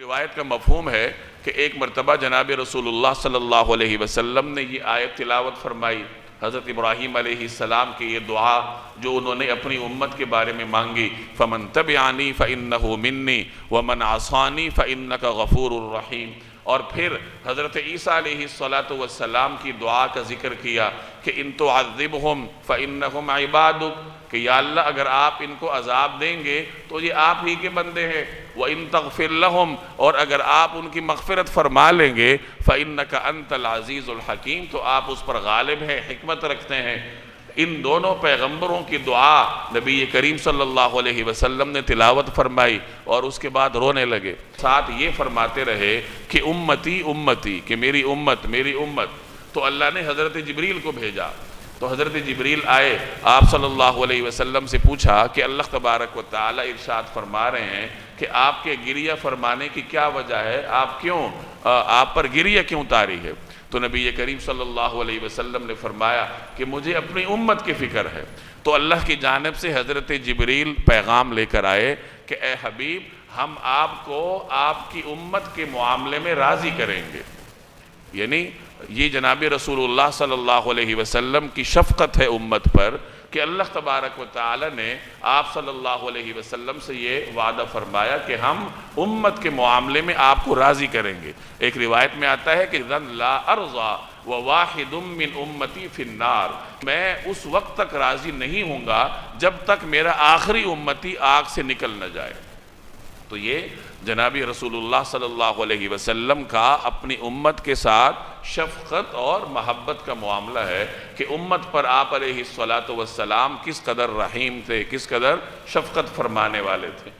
روایت کا مفہوم ہے کہ ایک مرتبہ جناب رسول اللہ صلی اللہ علیہ وسلم نے یہ آیت تلاوت فرمائی، حضرت ابراہیم علیہ السلام کی یہ دعا جو انہوں نے اپنی امت کے بارے میں مانگی، فَمَن تَبِعَنِي فَإِنَّهُ مِنِّي وَمَنْ عَصَانِي فَإِنَّكَ غَفُورٌ رَحِيمٌ۔ اور پھر حضرت عیسیٰ علیہ السلام کی دعا کا ذکر کیا کہ ان تُعَذِّبْهُمْ فَإِنَّهُمْ عِبَادُكَ، کہ یا اللہ اگر آپ ان کو عذاب دیں گے تو یہ آپ ہی کے بندے ہیں، وَإِن تَغْفِرْ لَهُمْ، اور اگر آپ ان کی مغفرت فرما لیں گے فَإِنَّكَ أَنْتَ الْعَزِيزُ الْحَكِيمُ، تو آپ اس پر غالب ہیں، حکمت رکھتے ہیں۔ ان دونوں پیغمبروں کی دعا نبی کریم صلی اللہ علیہ وسلم نے تلاوت فرمائی اور اس کے بعد رونے لگے، ساتھ یہ فرماتے رہے کہ امتی امتی، کہ میری امت میری امت۔ تو اللہ نے حضرت جبریل کو بھیجا، تو حضرت جبریل آئے، آپ صلی اللہ علیہ وسلم سے پوچھا کہ اللہ تبارک و تعالی ارشاد فرما رہے ہیں کہ آپ کے گریہ فرمانے کی کیا وجہ ہے، آپ پر گریہ کیوں طاری ہے؟ تو نبی کریم صلی اللہ علیہ وسلم نے فرمایا کہ مجھے اپنی امت کی فکر ہے۔ تو اللہ کی جانب سے حضرت جبریل پیغام لے کر آئے کہ اے حبیب، ہم آپ کو آپ کی امت کے معاملے میں راضی کریں گے، یعنی یہ جناب رسول اللہ صلی اللہ علیہ وسلم کی شفقت ہے امت پر کہ اللہ تبارک و تعالی نے آپ صلی اللہ علیہ وسلم سے یہ وعدہ فرمایا کہ ہم امت کے معاملے میں آپ کو راضی کریں گے۔ ایک روایت میں آتا ہے کہ ذَن لَا أَرْضَى وَوَاحِدٌ مِّنْ أُمَّتِي فِي النَّارِ، میں اس وقت تک راضی نہیں ہوں گا جب تک میرا آخری امتی آگ سے نکل نہ جائے۔ تو یہ جناب رسول اللہ صلی اللہ علیہ وسلم کا اپنی امت کے ساتھ شفقت اور محبت کا معاملہ ہے کہ امت پر آپ علیہ الصلوۃ والسلام کس قدر رحیم تھے، کس قدر شفقت فرمانے والے تھے۔